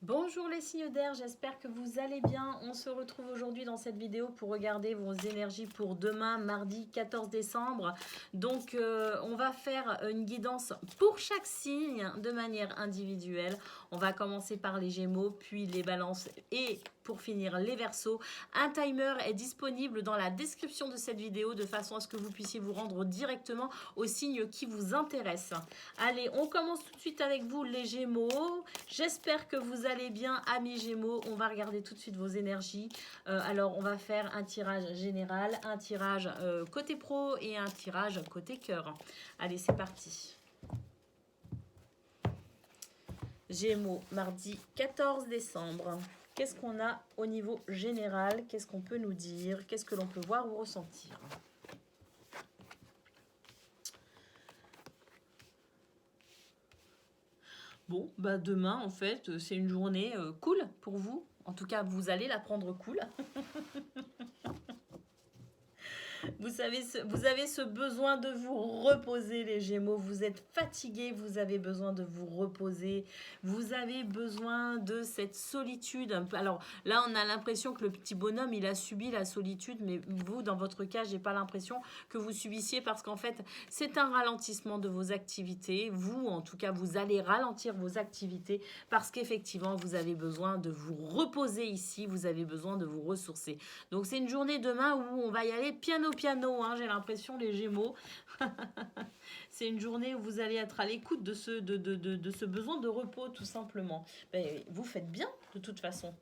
Bonjour les signes d'air, j'espère que vous allez bien. On se retrouve aujourd'hui dans cette vidéo pour regarder vos énergies pour demain, mardi 14 décembre. Donc on va faire une guidance pour chaque signe de manière individuelle. On va commencer par les Gémeaux, puis les Balances et pour finir les Verseaux. Un timer est disponible dans la description de cette vidéo de façon à ce que vous puissiez vous rendre directement aux signes qui vous intéressent. Allez, on commence tout de suite avec vous les Gémeaux. J'espère que vous allez bien, amis Gémeaux. On va regarder tout de suite vos énergies. Alors, on va faire un tirage général, un tirage côté pro et un tirage côté cœur. Allez, c'est parti. Gémeaux, mardi 14 décembre. Qu'est-ce qu'on a au niveau général? Qu'est-ce qu'on peut nous dire? Qu'est-ce que l'on peut voir ou ressentir? Bon, bah demain, en fait, c'est une journée cool pour vous. En tout cas, vous allez la prendre cool. Vous avez ce besoin de vous reposer, les Gémeaux. Vous êtes fatigués, vous avez besoin de vous reposer. Vous avez besoin de cette solitude. Alors là, on a l'impression que le petit bonhomme, il a subi la solitude. Mais vous, dans votre cas, j'ai pas l'impression que vous subissiez parce qu'en fait, c'est un ralentissement de vos activités. Vous, en tout cas, vous allez ralentir vos activités parce qu'effectivement, vous avez besoin de vous reposer ici. Vous avez besoin de vous ressourcer. Donc, c'est une journée demain où on va y aller piano hein, j'ai l'impression, les Gémeaux. C'est une journée où vous allez être à l'écoute de ce besoin de repos, tout simplement. Ben, vous faites bien, de toute façon.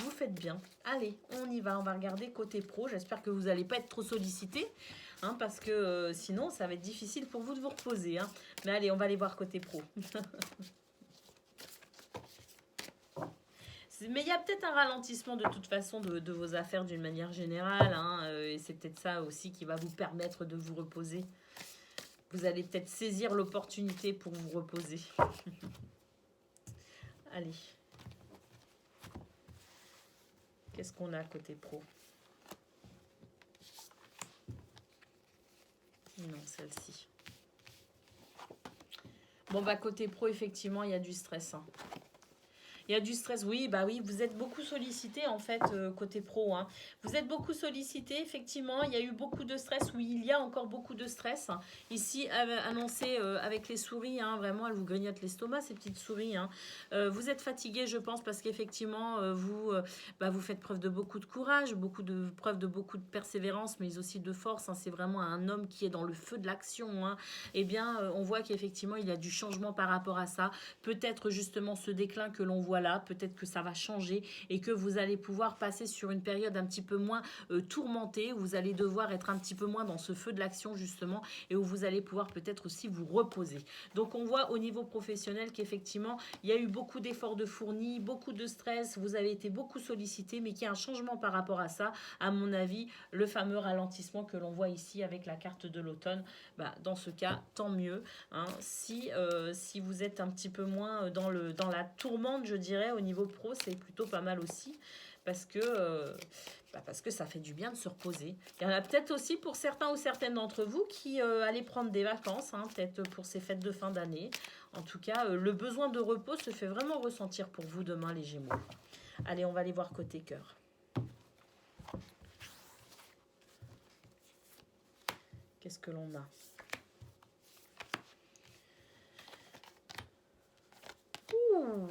Vous faites bien. Allez, on y va. On va regarder côté pro. J'espère que vous n'allez pas être trop sollicité. Hein, parce que sinon, ça va être difficile pour vous de vous reposer. Hein. Mais allez, on va aller voir côté pro. Mais il y a peut-être un ralentissement de toute façon de vos affaires d'une manière générale. Hein, et c'est peut-être ça aussi qui va vous permettre de vous reposer. Vous allez peut-être saisir l'opportunité pour vous reposer. Allez. Qu'est-ce qu'on a côté pro? Non, celle-ci. Bon, bah côté pro, effectivement, il y a du stress. Hein. Il y a du stress, oui, bah oui, vous êtes beaucoup sollicité en fait côté pro. Hein. Vous êtes beaucoup sollicité, effectivement, il y a eu beaucoup de stress, oui, il y a encore beaucoup de stress. Hein. Ici, annoncé avec les souris, hein, vraiment, elles vous grignotent l'estomac, ces petites souris. Hein. Vous êtes fatigué, je pense, parce qu'effectivement, vous faites preuve de beaucoup de courage, preuve de beaucoup de persévérance, mais aussi de force. Hein. C'est vraiment un homme qui est dans le feu de l'action. Hein. Eh bien, on voit qu'effectivement, il y a du changement par rapport à ça. Peut-être justement ce déclin que l'on voit là, peut-être que ça va changer et que vous allez pouvoir passer sur une période un petit peu moins tourmentée, où vous allez devoir être un petit peu moins dans ce feu de l'action justement et où vous allez pouvoir peut-être aussi vous reposer. Donc on voit au niveau professionnel qu'effectivement il y a eu beaucoup d'efforts de fournis, beaucoup de stress, vous avez été beaucoup sollicité, mais qu'il y a un changement par rapport à ça. À mon avis, le fameux ralentissement que l'on voit ici avec la carte de l'automne, dans ce cas, tant mieux. Hein. Si vous êtes un petit peu moins dans la tourmente, je dirais, au niveau pro, c'est plutôt pas mal aussi. Parce que ça fait du bien de se reposer. Il y en a peut-être aussi pour certains ou certaines d'entre vous qui allaient prendre des vacances, hein, peut-être pour ces fêtes de fin d'année. En tout cas, le besoin de repos se fait vraiment ressentir pour vous demain, les Gémeaux. Allez, on va aller voir côté cœur. Qu'est-ce que l'on a? Ouh!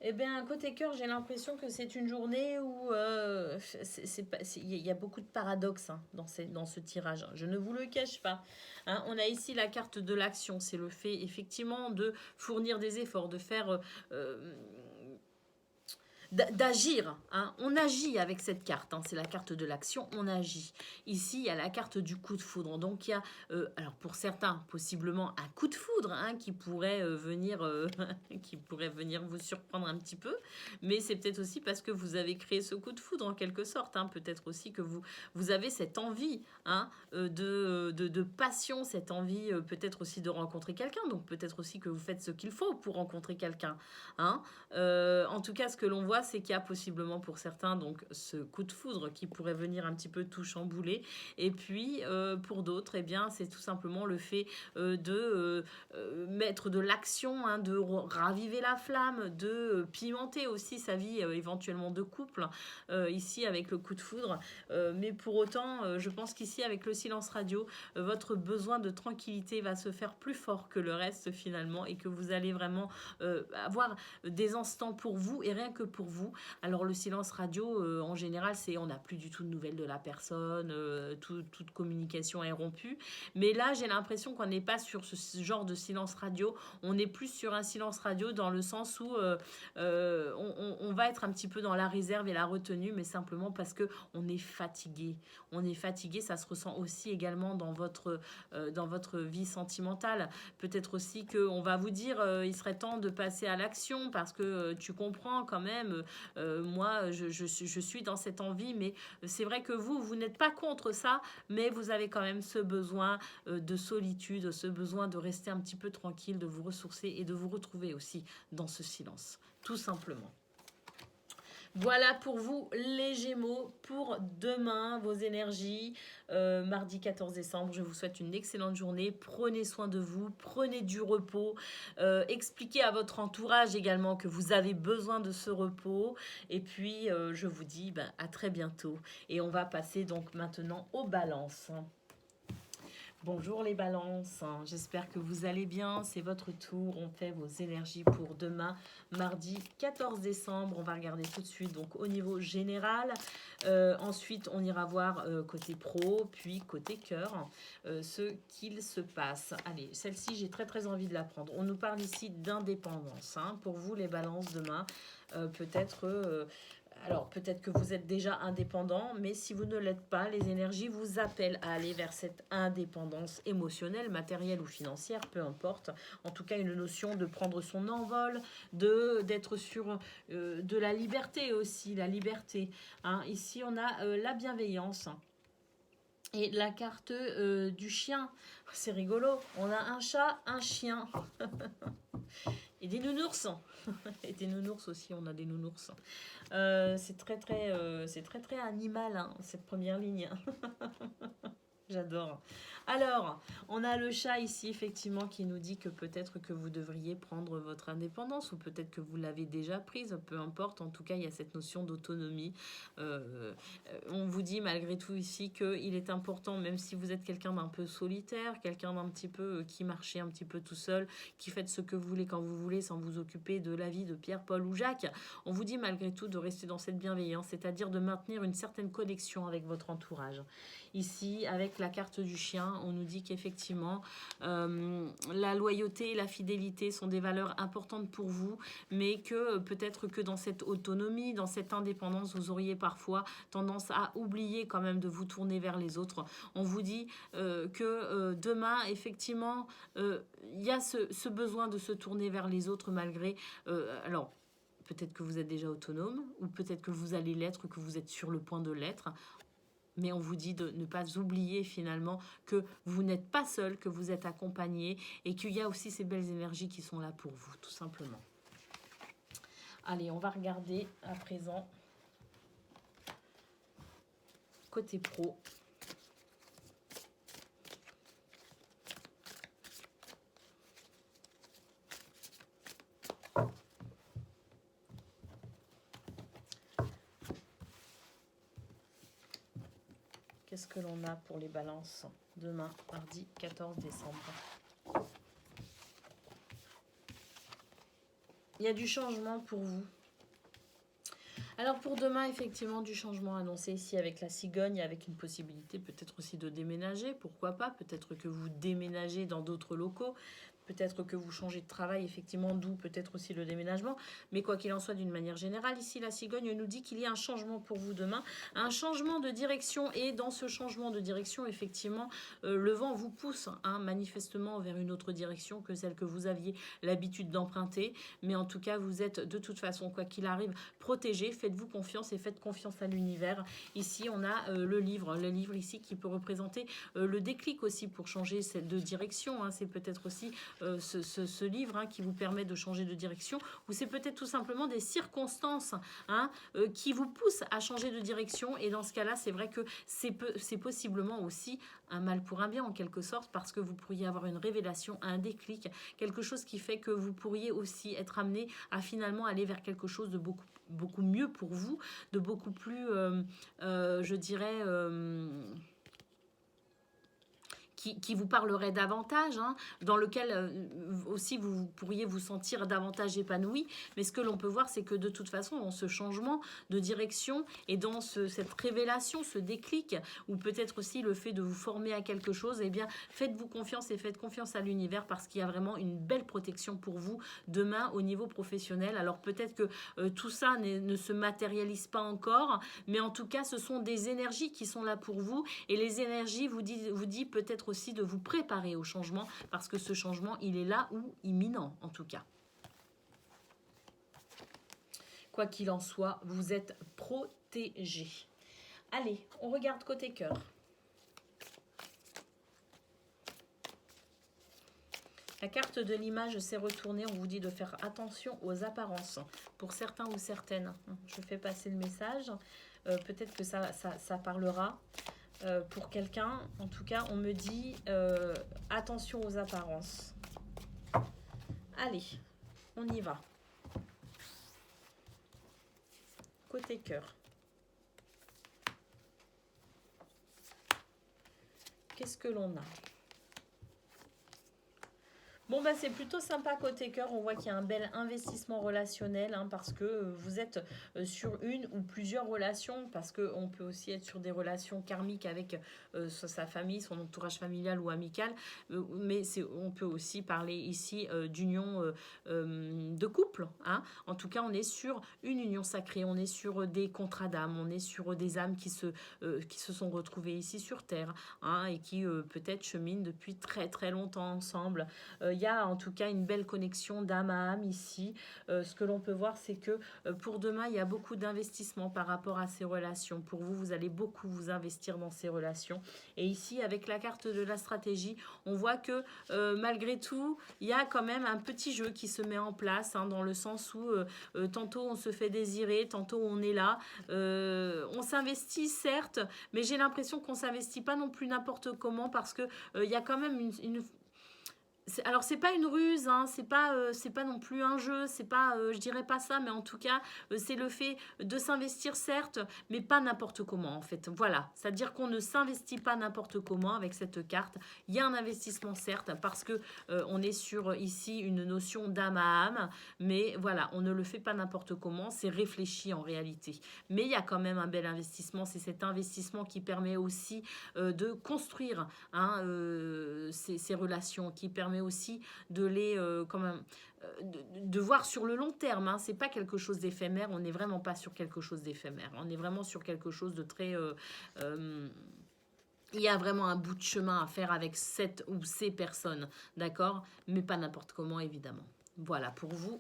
Eh bien, côté cœur, j'ai l'impression que c'est une journée où il y a beaucoup de paradoxes hein, dans ce tirage. Je ne vous le cache pas. Hein. On a ici la carte de l'action. C'est le fait, effectivement, de fournir des efforts, de faire... d'agir. Hein. On agit avec cette carte. Hein. C'est la carte de l'action. On agit. Ici, il y a la carte du coup de foudre. Donc, il y a, alors pour certains, possiblement un coup de foudre hein, qui pourrait qui pourrait venir vous surprendre un petit peu. Mais c'est peut-être aussi parce que vous avez créé ce coup de foudre en quelque sorte. Hein. Peut-être aussi que vous avez cette envie hein, de passion, cette envie peut-être aussi de rencontrer quelqu'un. Donc, peut-être aussi que vous faites ce qu'il faut pour rencontrer quelqu'un. Hein. En tout cas, ce que l'on voit, c'est qu'il y a possiblement pour certains donc ce coup de foudre qui pourrait venir un petit peu tout chambouler. Et puis pour d'autres, eh bien, c'est tout simplement le fait de mettre de l'action, hein, de raviver la flamme, de pimenter aussi sa vie éventuellement de couple, ici avec le coup de foudre. Mais pour autant, je pense qu'ici avec le silence radio, votre besoin de tranquillité va se faire plus fort que le reste finalement et que vous allez vraiment avoir des instants pour vous et rien que pour vous. Alors le silence radio, en général, c'est on n'a plus du tout de nouvelles de la personne, toute communication est rompue. Mais là, j'ai l'impression qu'on n'est pas sur ce genre de silence radio, on est plus sur un silence radio dans le sens où on va être un petit peu dans la réserve et la retenue, mais simplement parce que on est fatigué. On est fatigué, ça se ressent aussi également dans votre vie sentimentale. Peut-être aussi qu'on va vous dire il serait temps de passer à l'action parce que tu comprends quand même, moi je suis dans cette envie, mais c'est vrai que vous n'êtes pas contre ça, mais vous avez quand même ce besoin de solitude, ce besoin de rester un petit peu tranquille, de vous ressourcer et de vous retrouver aussi dans ce silence, tout simplement. Voilà pour vous les Gémeaux, pour demain, vos énergies, mardi 14 décembre. Je vous souhaite une excellente journée, prenez soin de vous, prenez du repos, expliquez à votre entourage également que vous avez besoin de ce repos. Et puis, je vous dis à très bientôt. Et on va passer donc maintenant aux balances. Bonjour les balances, j'espère que vous allez bien, c'est votre tour, on fait vos énergies pour demain, mardi 14 décembre, on va regarder tout de suite donc au niveau général, ensuite on ira voir côté pro, puis côté cœur, ce qu'il se passe. Allez, celle-ci j'ai très envie de la prendre, on nous parle ici d'indépendance, pour vous les balances demain, peut-être... alors, peut-être que vous êtes déjà indépendant, mais si vous ne l'êtes pas, les énergies vous appellent à aller vers cette indépendance émotionnelle, matérielle ou financière, peu importe. En tout cas, une notion de prendre son envol, d'être sur de la liberté aussi, la liberté. Ici, on a la bienveillance. Et la carte du chien, c'est rigolo. On a un chat, un chien. Et des nounours. Et des nounours aussi, on a des nounours. C'est très animal, cette première ligne. J'adore. Alors, on a le chat ici, effectivement, qui nous dit que peut-être que vous devriez prendre votre indépendance ou peut-être que vous l'avez déjà prise, peu importe. En tout cas, il y a cette notion d'autonomie. On vous dit malgré tout ici qu'il est important, même si vous êtes quelqu'un d'un peu solitaire, quelqu'un d'un petit peu qui marchait un petit peu tout seul, qui faites ce que vous voulez quand vous voulez sans vous occuper de la vie de Pierre, Paul ou Jacques, on vous dit malgré tout de rester dans cette bienveillance, c'est-à-dire de maintenir une certaine connexion avec votre entourage. Ici, avec la carte du chien, on nous dit qu'effectivement, la loyauté et la fidélité sont des valeurs importantes pour vous, mais que peut-être que dans cette autonomie, dans cette indépendance, vous auriez parfois tendance à oublier quand même de vous tourner vers les autres. On vous dit que demain, effectivement, il y a ce besoin de se tourner vers les autres malgré... alors, peut-être que vous êtes déjà autonome, ou peut-être que vous allez l'être, que vous êtes sur le point de l'être. Mais on vous dit de ne pas oublier finalement que vous n'êtes pas seul, que vous êtes accompagné et qu'il y a aussi ces belles énergies qui sont là pour vous, tout simplement. Allez, on va regarder à présent côté pro. Qu'est-ce que l'on a pour les balances demain, mardi 14 décembre? Il y a du changement pour vous. Alors pour demain, effectivement, du changement annoncé ici avec la cigogne, avec une possibilité peut-être aussi de déménager, pourquoi pas, peut-être que vous déménagez dans d'autres locaux, peut-être que vous changez de travail, effectivement, d'où peut-être aussi le déménagement. Mais quoi qu'il en soit, d'une manière générale, ici, la cigogne nous dit qu'il y a un changement pour vous demain, un changement de direction. Et dans ce changement de direction, effectivement, le vent vous pousse manifestement vers une autre direction que celle que vous aviez l'habitude d'emprunter. Mais en tout cas, vous êtes de toute façon, quoi qu'il arrive, protégé. Faites-vous confiance et faites confiance à l'univers. Ici, on a le livre ici qui peut représenter le déclic aussi pour changer de direction. C'est peut-être aussi ce livre hein, qui vous permet de changer de direction, ou c'est peut-être tout simplement des circonstances hein, qui vous poussent à changer de direction. Et dans ce cas-là, c'est vrai que c'est possiblement aussi un mal pour un bien en quelque sorte, parce que vous pourriez avoir une révélation, un déclic, quelque chose qui fait que vous pourriez aussi être amené à finalement aller vers quelque chose de beaucoup mieux pour vous, de beaucoup plus, je dirais... qui vous parlerait davantage, hein, dans lequel aussi vous pourriez vous sentir davantage épanoui. Mais ce que l'on peut voir, c'est que de toute façon, dans ce changement de direction et dans cette révélation, ce déclic, ou peut-être aussi le fait de vous former à quelque chose, eh bien, faites-vous confiance et faites confiance à l'univers, parce qu'il y a vraiment une belle protection pour vous demain au niveau professionnel. Alors peut-être que tout ça ne se matérialise pas encore, mais en tout cas, ce sont des énergies qui sont là pour vous, et les énergies vous dit peut-être aussi de vous préparer au changement, parce que ce changement, il est là ou imminent en tout cas. Quoi qu'il en soit, vous êtes protégé. Allez, on regarde côté cœur. La carte de l'image s'est retournée. On vous dit de faire attention aux apparences. Pour certains ou certaines, je fais passer le message. Peut-être que ça parlera. Pour quelqu'un, en tout cas, on me dit attention aux apparences. Allez, on y va. Côté cœur. Qu'est-ce que l'on a ? Bon, bah, c'est plutôt sympa côté cœur. On voit qu'il y a un bel investissement relationnel hein, parce que vous êtes sur une ou plusieurs relations, parce qu'on peut aussi être sur des relations karmiques avec sa famille, son entourage familial ou amical. Mais on peut aussi parler ici d'union de couple. Hein. En tout cas, on est sur une union sacrée, on est sur des contrats d'âme, on est sur des âmes qui se sont retrouvées ici sur Terre hein, et qui peut-être cheminent depuis très très longtemps ensemble. Il y a en tout cas une belle connexion d'âme à âme ici. Ce que l'on peut voir, c'est que pour demain, il y a beaucoup d'investissement par rapport à ces relations. Pour vous, vous allez beaucoup vous investir dans ces relations. Et ici, avec la carte de la stratégie, on voit que malgré tout, il y a quand même un petit jeu qui se met en place, hein, dans le sens où tantôt on se fait désirer, tantôt on est là. On s'investit certes, mais j'ai l'impression qu'on ne s'investit pas non plus n'importe comment, parce que il y a quand même une alors c'est pas une ruse, hein, c'est pas non plus un jeu, c'est pas, je dirais pas ça, mais en tout cas c'est le fait de s'investir certes, mais pas n'importe comment en fait. Voilà, c'est-à-dire qu'on ne s'investit pas n'importe comment avec cette carte. Il y a un investissement certes parce que on est sur ici une notion d'âme à âme, mais voilà, on ne le fait pas n'importe comment, c'est réfléchi en réalité. Mais il y a quand même un bel investissement, c'est cet investissement qui permet aussi de construire hein, ces relations, qui permet aussi de les de voir sur le long terme. Hein. C'est pas quelque chose d'éphémère. On n'est vraiment pas sur quelque chose d'éphémère. On est vraiment sur quelque chose de très il y a vraiment un bout de chemin à faire avec cette ou ces personnes, d'accord, mais pas n'importe comment évidemment. Voilà pour vous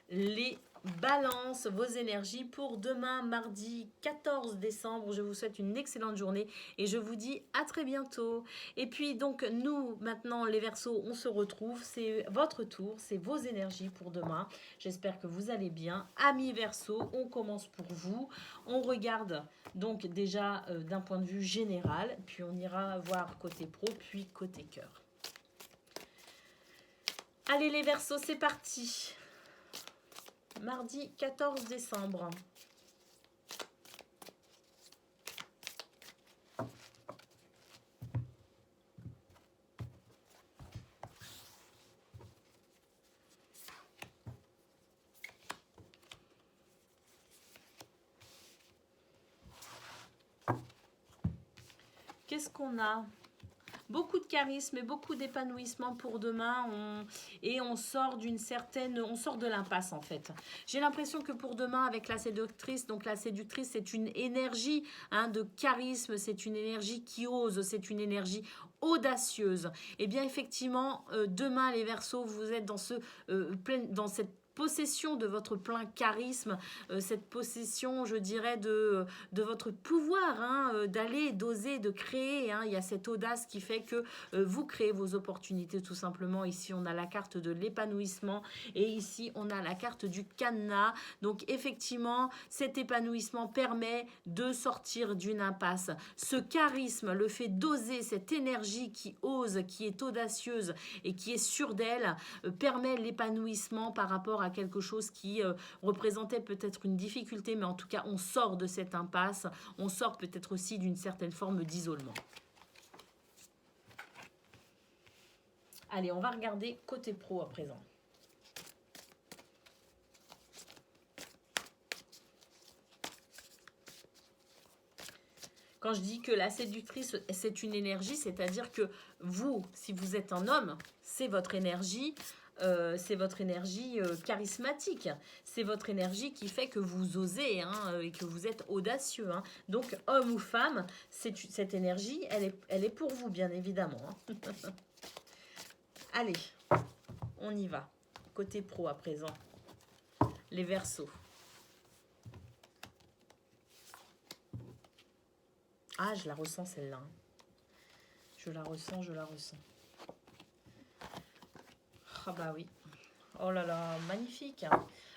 les Balance, vos énergies pour demain, mardi 14 décembre. Je vous souhaite une excellente journée et je vous dis à très bientôt. Et puis donc nous, maintenant les Verseaux, on se retrouve. C'est votre tour, c'est vos énergies pour demain. J'espère que vous allez bien. Amis Verseaux, on commence pour vous. On regarde donc déjà d'un point de vue général, puis on ira voir côté pro, puis côté cœur. Allez les Verseaux, c'est parti. Mardi 14 décembre. Qu'est-ce qu'on a ? Beaucoup de charisme et beaucoup d'épanouissement pour demain. On sort d'une certaine... On sort de l'impasse, en fait. J'ai l'impression que pour demain, avec la séductrice, donc la séductrice, c'est une énergie hein, de charisme, c'est une énergie qui ose, c'est une énergie audacieuse. Et bien, effectivement, demain, les Verseaux, vous êtes dans cette possession de votre plein charisme, cette possession, je dirais, de votre pouvoir, hein, d'aller, d'oser, de créer. Hein. Il y a cette audace qui fait que vous créez vos opportunités tout simplement. Ici, on a la carte de l'épanouissement et ici, on a la carte du cadenas. Donc, effectivement, cet épanouissement permet de sortir d'une impasse. Ce charisme, le fait d'oser, cette énergie qui ose, qui est audacieuse et qui est sûre d'elle, permet l'épanouissement par rapport à quelque chose qui représentait peut-être une difficulté, mais en tout cas, on sort de cette impasse, on sort peut-être aussi d'une certaine forme d'isolement. Allez, on va regarder côté pro à présent. Quand je dis que la séductrice, c'est une énergie, c'est-à-dire que vous, si vous êtes un homme, c'est votre énergie charismatique. C'est votre énergie qui fait que vous osez, hein, et que vous êtes audacieux. Hein. Donc, homme ou femme, cette énergie, elle est pour vous, bien évidemment. Hein. Allez, on y va. Côté pro à présent. Les Verseaux. Ah, je la ressens celle-là. Je la ressens, je la ressens. Ah bah oui. Oh là là, magnifique.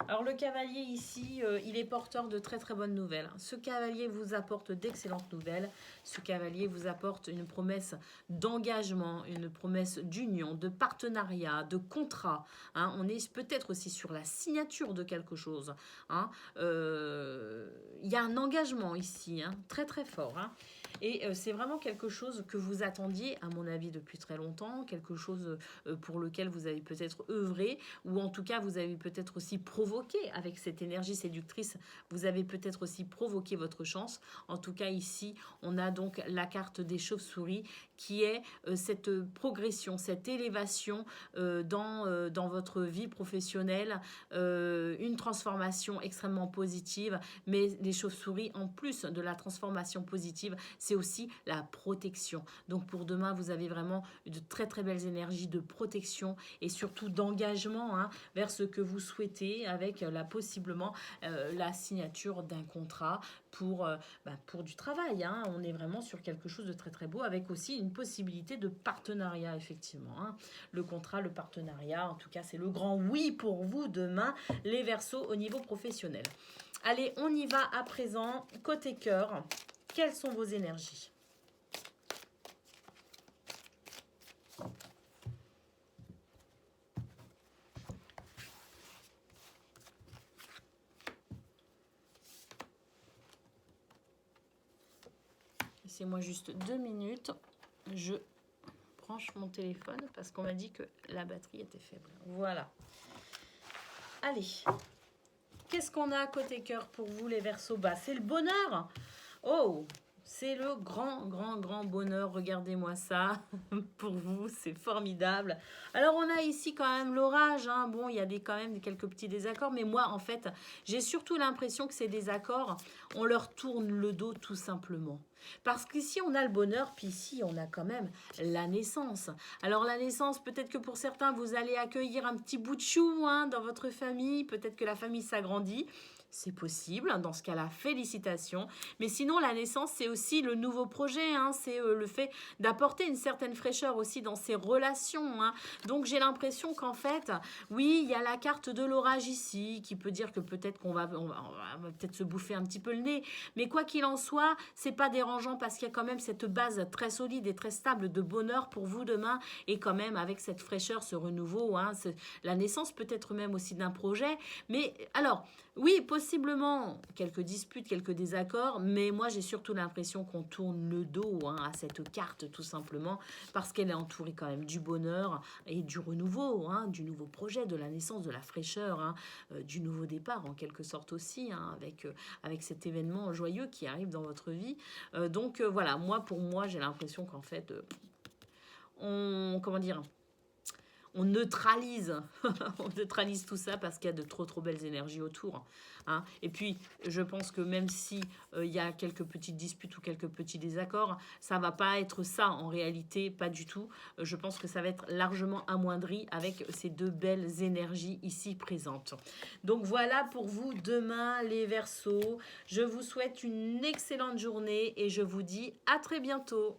Alors le cavalier ici, il est porteur de très très bonnes nouvelles. Ce cavalier vous apporte d'excellentes nouvelles. Ce cavalier vous apporte une promesse d'engagement, une promesse d'union, de partenariat, de contrat. Hein. On est peut-être aussi sur la signature de quelque chose. Hein. Il y a un engagement ici, hein, très très fort. Hein. Et c'est vraiment quelque chose que vous attendiez, à mon avis, depuis très longtemps, quelque chose pour lequel vous avez peut-être œuvré, ou en tout cas, vous avez peut-être aussi provoqué, avec cette énergie séductrice, vous avez peut-être aussi provoqué votre chance. En tout cas, ici, on a donc la carte des chauves-souris, qui est cette progression, cette élévation dans votre vie professionnelle, une transformation extrêmement positive, mais les chauves-souris, en plus de la transformation positive, c'est aussi la protection. Donc pour demain, vous avez vraiment de très très belles énergies de protection et surtout d'engagement, hein, vers ce que vous souhaitez, avec possiblement la signature d'un contrat pour du travail. Hein. On est vraiment sur quelque chose de très très beau, avec aussi une possibilité de partenariat, effectivement. Hein. Le contrat, le partenariat, en tout cas, c'est le grand oui pour vous demain, les Verseaux, au niveau professionnel. Allez, on y va à présent. Côté cœur, quelles sont vos énergies ? Laissez-moi juste 2 minutes. Je branche mon téléphone parce qu'on m'a dit que la batterie était faible. Voilà. Allez. Qu'est-ce qu'on a à côté cœur pour vous, les Verseaux? Bah, c'est le bonheur. Oh, c'est le grand, grand, grand bonheur. Regardez-moi ça. Pour vous, c'est formidable. Alors, on a ici quand même l'orage. Hein. Bon, il y a quand même quelques petits désaccords. Mais moi, en fait, j'ai surtout l'impression que ces désaccords, on leur tourne le dos tout simplement. Parce qu'ici, on a le bonheur, puis ici, on a quand même la naissance. Alors, la naissance, peut-être que pour certains, vous allez accueillir un petit bout de chou, hein, dans votre famille. Peut-être que la famille s'agrandit. C'est possible, dans ce cas-là, félicitations. Mais sinon, la naissance, c'est aussi le nouveau projet. Hein, c'est le fait d'apporter une certaine fraîcheur aussi dans ces relations. Hein. Donc, j'ai l'impression qu'en fait, oui, il y a la carte de l'orage ici, qui peut dire que peut-être qu'on va peut-être se bouffer un petit peu le nez. Mais quoi qu'il en soit, c'est pas dérangeant parce qu'il y a quand même cette base très solide et très stable de bonheur pour vous demain. Et quand même, avec cette fraîcheur, ce renouveau, hein, la naissance peut-être même aussi d'un projet. Mais alors, oui, possiblement quelques disputes, quelques désaccords, mais moi j'ai surtout l'impression qu'on tourne le dos, hein, à cette carte tout simplement, parce qu'elle est entourée quand même du bonheur et du renouveau, hein, du nouveau projet, de la naissance, de la fraîcheur, hein, du nouveau départ en quelque sorte aussi, hein, avec cet événement joyeux qui arrive dans votre vie. Donc voilà, pour moi j'ai l'impression qu'en fait, comment dire, on neutralise, on neutralise tout ça parce qu'il y a de trop belles énergies autour. Hein. Et puis, je pense que même si il y a quelques petites disputes ou quelques petits désaccords, ça va pas être ça en réalité, pas du tout. Je pense que ça va être largement amoindri avec ces deux belles énergies ici présentes. Donc voilà pour vous demain les Verseaux. Je vous souhaite une excellente journée et je vous dis à très bientôt.